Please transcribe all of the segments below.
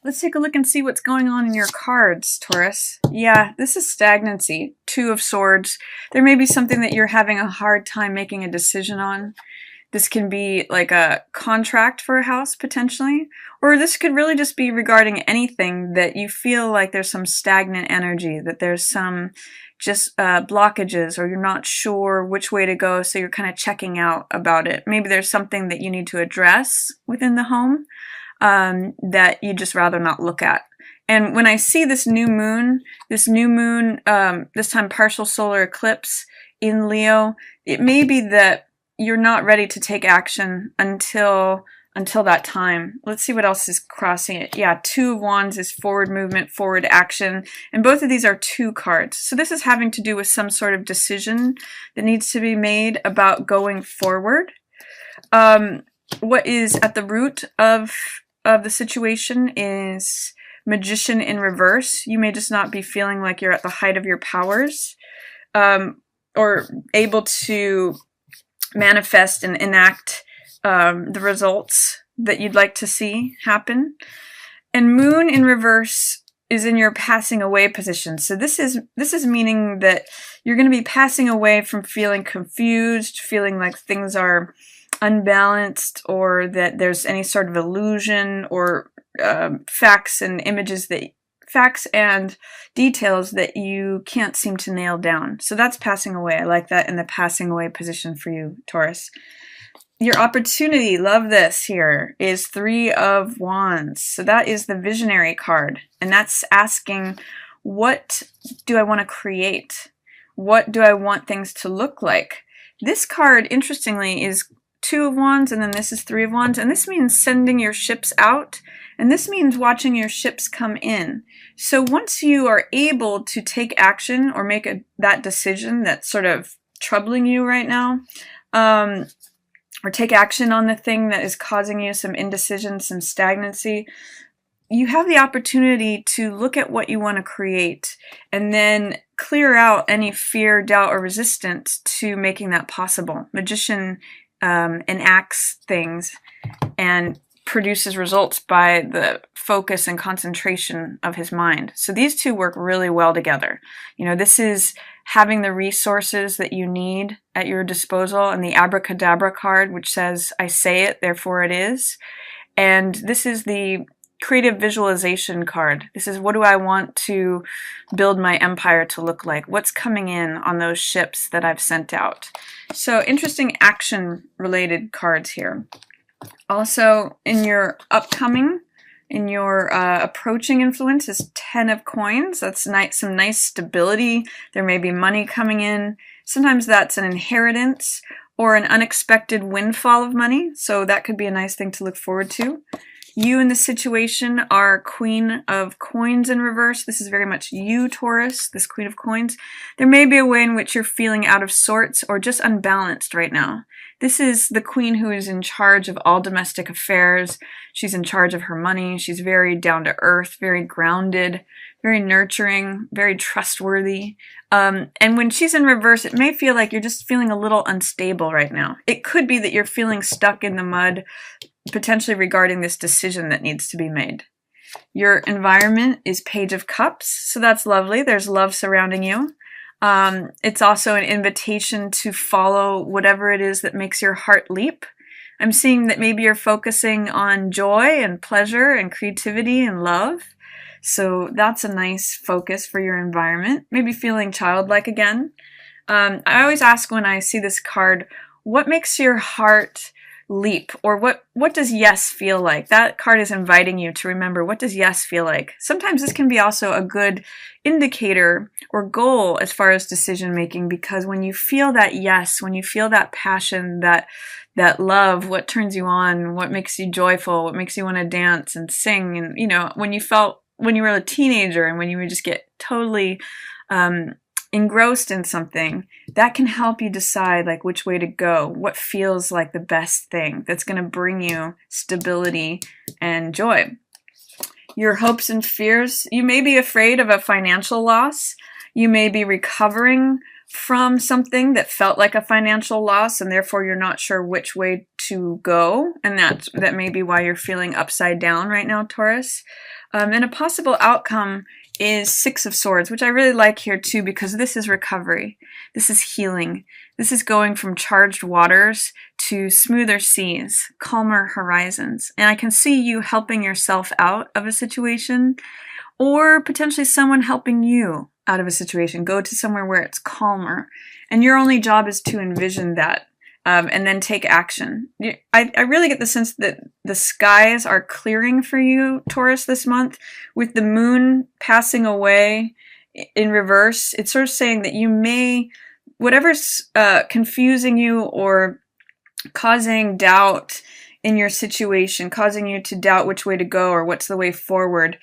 Let's take a look and see what's going on in your cards, Taurus. Yeah, this is stagnancy. Two of Swords. There may be something that you're having a hard time making a decision on. This can be like a contract for a house, potentially. Or this could really just be regarding anything that you feel like there's some stagnant energy, that there's some just blockages, or you're not sure which way to go, so you're kind of checking out about it. Maybe there's something that you need to address within the home that you'd just rather not look at. And when I see this new moon, this time partial solar eclipse in Leo, it may be that you're not ready to take action until that time. Let's see what else is crossing it. Yeah, Two of Wands is forward movement, forward action, and both of these are 2 cards. So this is having to do with some sort of decision that needs to be made about going forward. What is at the root of the situation is Magician in reverse. You may just not be feeling like you're at the height of your powers, or able to manifest and enact the results that you'd like to see happen. And Moon in reverse is in your passing away position. So this is meaning that you're going to be passing away from feeling confused, feeling like things are unbalanced, or that there's any sort of illusion or facts and details that you can't seem to nail down. So that's passing away. I like that in the passing away position for you, Taurus. Your opportunity, love this here, is 3 of Wands. So that is the visionary card. And that's asking, what do I want to create? What do I want things to look like? This card, interestingly, is 2 of Wands, and then this is 3 of Wands. And this means sending your ships out. And this means watching your ships come in. So once you are able to take action or make that decision that's sort of troubling you right now, or take action on the thing that is causing you some indecision, some stagnancy, you have the opportunity to look at what you want to create and then clear out any fear, doubt, or resistance to making that possible. Magician enacts things and produces results by the focus and concentration of his mind. So these two work really well together. You know, this is having the resources that you need at your disposal, and the abracadabra card, which says, I say it, therefore it is. And this is the creative visualization card. This is, what do I want to build my empire to look like? What's coming in on those ships that I've sent out? So interesting action related cards here. Also, in your approaching influence is 10 of Coins. That's some nice stability. There may be money coming in. Sometimes that's an inheritance or an unexpected windfall of money. So that could be a nice thing to look forward to. You in this situation are Queen of Coins in reverse. This is very much you, Taurus, this Queen of Coins. There may be a way in which you're feeling out of sorts or just unbalanced right now. This is the queen who is in charge of all domestic affairs. She's in charge of her money. She's very down to earth, very grounded, very nurturing, very trustworthy. And when she's in reverse, it may feel like you're just feeling a little unstable right now. It could be that you're feeling stuck in the mud, potentially regarding this decision that needs to be made. Your environment is Page of Cups, so that's lovely. There's love surrounding you. It's also an invitation to follow whatever it is that makes your heart leap. I'm seeing that maybe you're focusing on joy and pleasure and creativity and love. So that's a nice focus for your environment. Maybe feeling childlike again. I always ask when I see this card, what makes your heart leap? Or what does yes feel like? That card is inviting you to remember, what does yes feel like? Sometimes this can be also a good indicator or goal as far as decision making, because when you feel that yes, when you feel that passion, that love, what turns you on, what makes you joyful, what makes you want to dance and sing, and you know, when you were a teenager and when you would just get totally engrossed in something, that can help you decide like which way to go, what feels like the best thing that's going to bring you stability and joy. Your hopes and fears, you may be afraid of a financial loss. You may be recovering from something that felt like a financial loss, and therefore you're not sure which way to go, and that may be why you're feeling upside down right now, Taurus. And a possible outcome is Six of Swords, which I really like here too, because this is recovery. This is healing. This is going from charged waters to smoother seas, calmer horizons. And I can see you helping yourself out of a situation, or potentially someone helping you out of a situation. Go to somewhere where it's calmer, and your only job is to envision that, and then take action. I really get the sense that the skies are clearing for you, Taurus, this month. With the moon passing away in reverse, it's sort of saying that you may, whatever's confusing you or causing doubt in your situation, causing you to doubt which way to go or what's the way forward,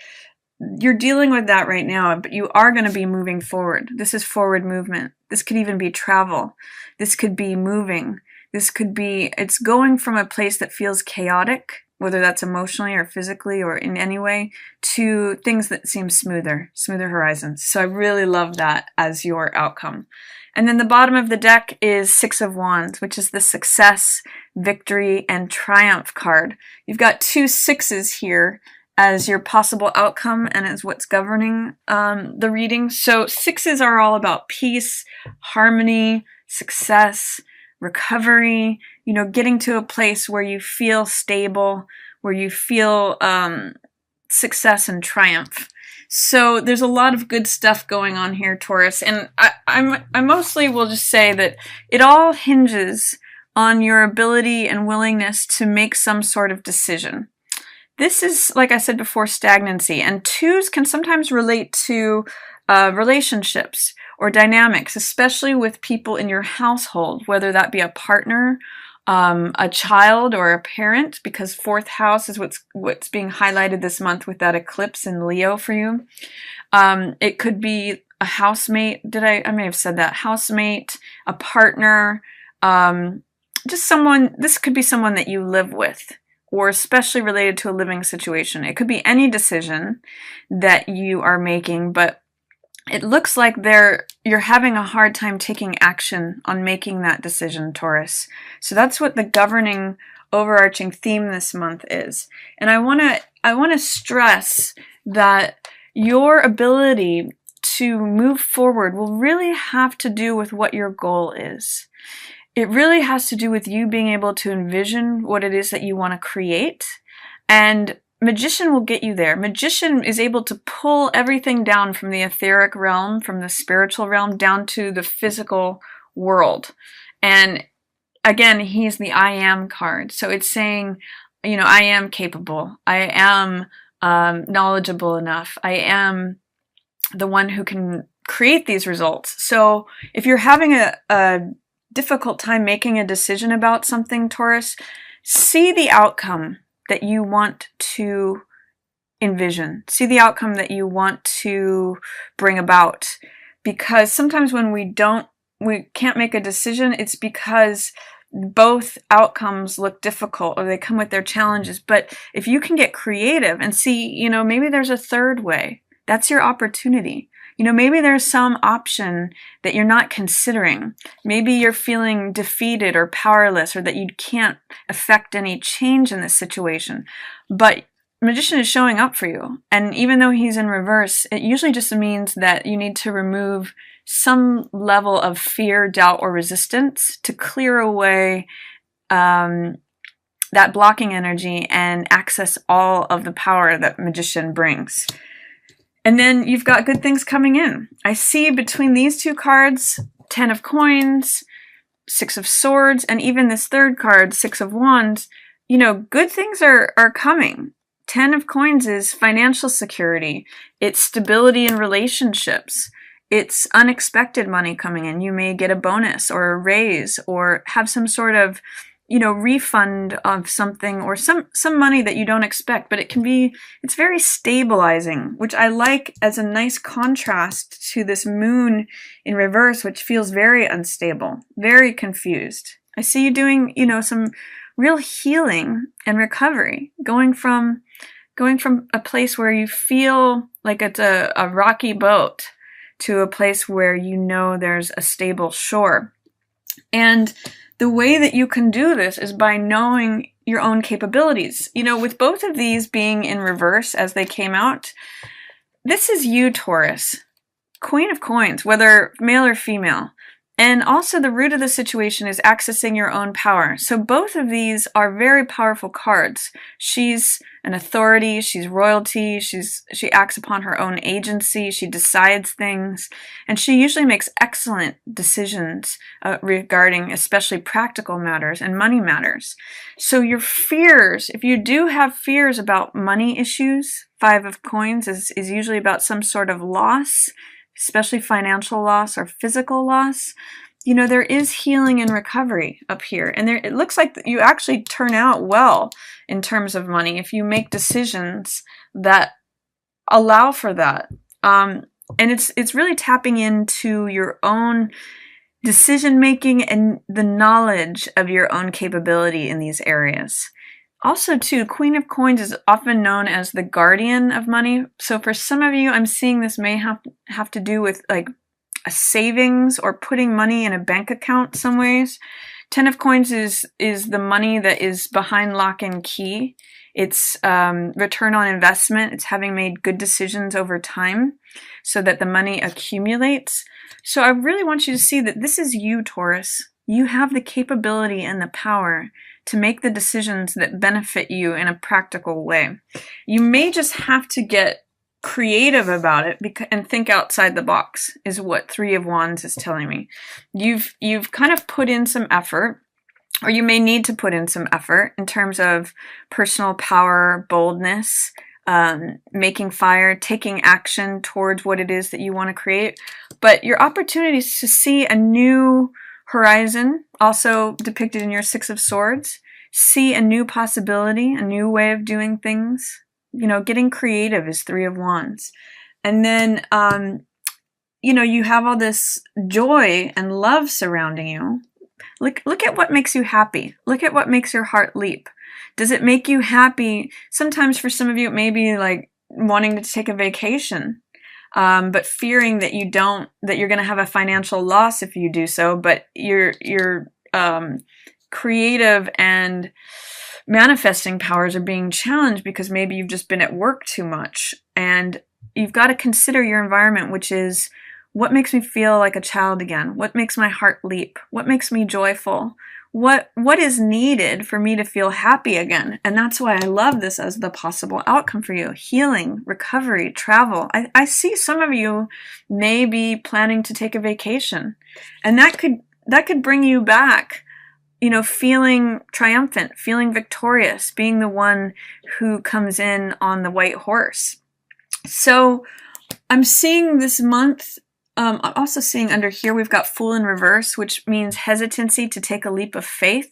you're dealing with that right now, but you are going to be moving forward. This is forward movement. This could even be travel. This could be moving. This could be, it's going from a place that feels chaotic, whether that's emotionally or physically or in any way, to things that seem smoother horizons. So I really love that as your outcome. And then the bottom of the deck is Six of Wands, which is the success, victory, and triumph card. You've got two sixes here as your possible outcome and as what's governing the reading. So sixes are all about peace, harmony, success, recovery, getting to a place where you feel stable, where you feel success and triumph. So there's a lot of good stuff going on here, Taurus. And I mostly will just say that it all hinges on your ability and willingness to make some sort of decision. This is, like I said before, stagnancy, and twos can sometimes relate to relationships or dynamics, especially with people in your household, whether that be a partner, a child, or a parent, because fourth house is what's being highlighted this month with that eclipse in Leo for you. It could be a housemate. I may have said that. Housemate, a partner, just someone. This could be someone that you live with, or especially related to a living situation. It could be any decision that you are making, but it looks like you're having a hard time taking action on making that decision, Taurus. So that's what the governing, overarching theme this month is. And I want to stress that your ability to move forward will really have to do with what your goal is. It really has to do with you being able to envision what it is that you want to create, and Magician will get you there. Magician is able to pull everything down from the etheric realm, from the spiritual realm, down to the physical world. And again, he's the I am card. So it's saying, I am capable. I am knowledgeable enough. I am the one who can create these results. So if you're having a difficult time making a decision about something, Taurus, see the outcome that you want to envision. See the outcome that you want to bring about. Because sometimes when we can't make a decision, it's because both outcomes look difficult or they come with their challenges. But if you can get creative and see, maybe there's a third way, that's your opportunity. Maybe there's some option that you're not considering. Maybe you're feeling defeated or powerless, or that you can't affect any change in this situation. But Magician is showing up for you. And even though he's in reverse, it usually just means that you need to remove some level of fear, doubt, or resistance to clear away that blocking energy and access all of the power that Magician brings. And then you've got good things coming in. I see between these two cards, 10 of Coins, 6 of Swords, and even this third card, 6 of Wands, good things are coming. 10 of Coins is financial security. It's stability in relationships. It's unexpected money coming in. You may get a bonus or a raise or have some sort of refund of something, or some money that you don't expect, but it's very stabilizing, which I like as a nice contrast to this moon in reverse, which feels very unstable, very confused. I see you doing, some real healing and recovery, going from a place where you feel like it's a rocky boat to a place where you know there's a stable shore. And the way that you can do this is by knowing your own capabilities. You know, with both of these being in reverse as they came out, this is you, Taurus. Queen of Coins, whether male or female. And also the root of the situation is accessing your own power. So both of these are very powerful cards. She's an authority, she's royalty, she acts upon her own agency, she decides things, and she usually makes excellent decisions regarding especially practical matters and money matters. So your fears, if you do have fears about money issues, Five of Coins is usually about some sort of loss, especially financial loss or physical loss. You know, there is healing and recovery up here. And it looks like you actually turn out well in terms of money if you make decisions that allow for that. And it's really tapping into your own decision making and the knowledge of your own capability in these areas. Also, too, Queen of Coins is often known as the guardian of money. So for some of you, I'm seeing this may have to do with like a savings or putting money in a bank account some ways. 10 of Coins is the money that is behind lock and key. It's return on investment. It's having made good decisions over time so that the money accumulates. So I really want you to see that this is you, Taurus. You have the capability and the power to make the decisions that benefit you in a practical way. You may just have to get creative about it and think outside the box, is what Three of Wands is telling me. You've kind of put in some effort, or you may need to put in some effort in terms of personal power, boldness, making fire, taking action towards what it is that you want to create. But your opportunity is to see a new horizon, also depicted in your Six of Swords. See a new possibility, a new way of doing things. You know, getting creative is Three of Wands. And then, you know, you have all this joy and love surrounding you. Look at what makes you happy. Look at what makes your heart leap. Does it make you happy? Sometimes for some of you, it may be like wanting to take a vacation. But fearing that you're going to have a financial loss if you do so, but your creative and manifesting powers are being challenged because maybe you've just been at work too much. And you've got to consider your environment, which is what makes me feel like a child again? What makes my heart leap? What makes me joyful? What is needed for me to feel happy again? And that's why I love this as the possible outcome for you. Healing, recovery, travel. I see some of you may be planning to take a vacation. And that could bring you back, you know, feeling triumphant, feeling victorious, being the one who comes in on the white horse. So I'm seeing this month, I'm also seeing under here we've got Fool in reverse, which means hesitancy to take a leap of faith.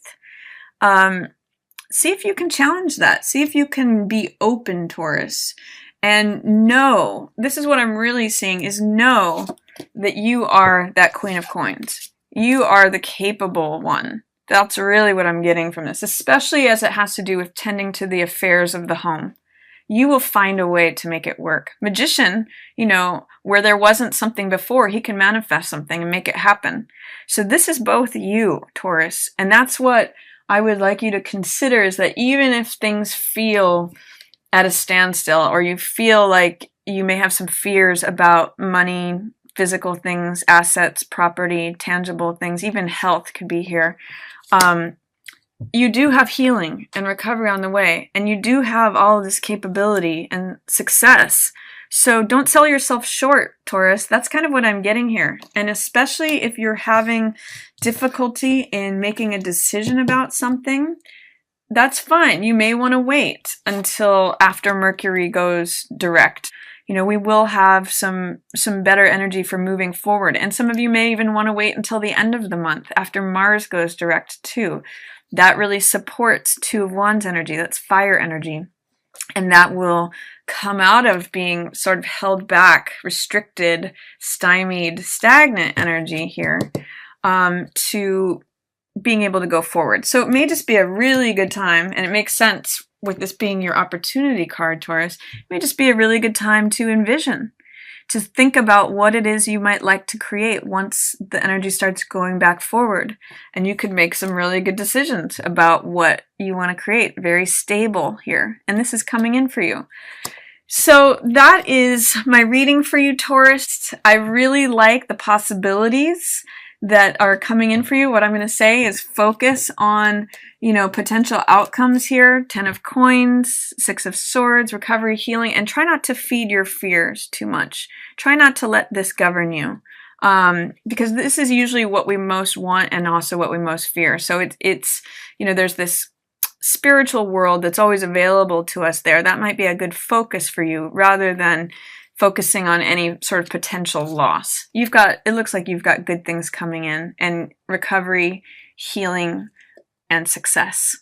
See if you can challenge that. See if you can be open, Taurus. And know, this is what I'm really seeing, is know that you are that Queen of Coins. You are the capable one. That's really what I'm getting from this, especially as it has to do with tending to the affairs of the home. You will find a way to make it work. Magician, you know, where there wasn't something before, he can manifest something and make it happen. So this is both you, Taurus, and that's what I would like you to consider, is that even if things feel at a standstill, or you feel like you may have some fears about money, physical things, assets, property, tangible things, even health could be here. You do have healing and recovery on the way, and you do have all of this capability and success. So don't sell yourself short, Taurus. That's kind of what I'm getting here. And especially if you're having difficulty in making a decision about something, that's fine. You may want to wait until after Mercury goes direct. You know, we will have some better energy for moving forward. And some of you may even want to wait until the end of the month after Mars goes direct too. That really supports Two of Wands energy. That's fire energy. And that will come out of being sort of held back, restricted, stymied, stagnant energy here to being able to go forward. So it may just be a really good time, and it makes sense with this being your opportunity card, Taurus. It may just be a really good time to envision, to think about what it is you might like to create once the energy starts going back forward. And you could make some really good decisions about what you want to create. Very stable here. And this is coming in for you. So that is my reading for you, Taurus. I really like the possibilities that are coming in for you. What I'm going to say is focus on, potential outcomes here. 10 of Coins, 6 of Swords, recovery, healing, and try not to feed your fears too much. Try not to let this govern you. Because this is usually what we most want and also what we most fear. So it's there's this spiritual world that's always available to us there. That might be a good focus for you rather than focusing on any sort of potential loss. It looks like you've got good things coming in and recovery, healing, and success.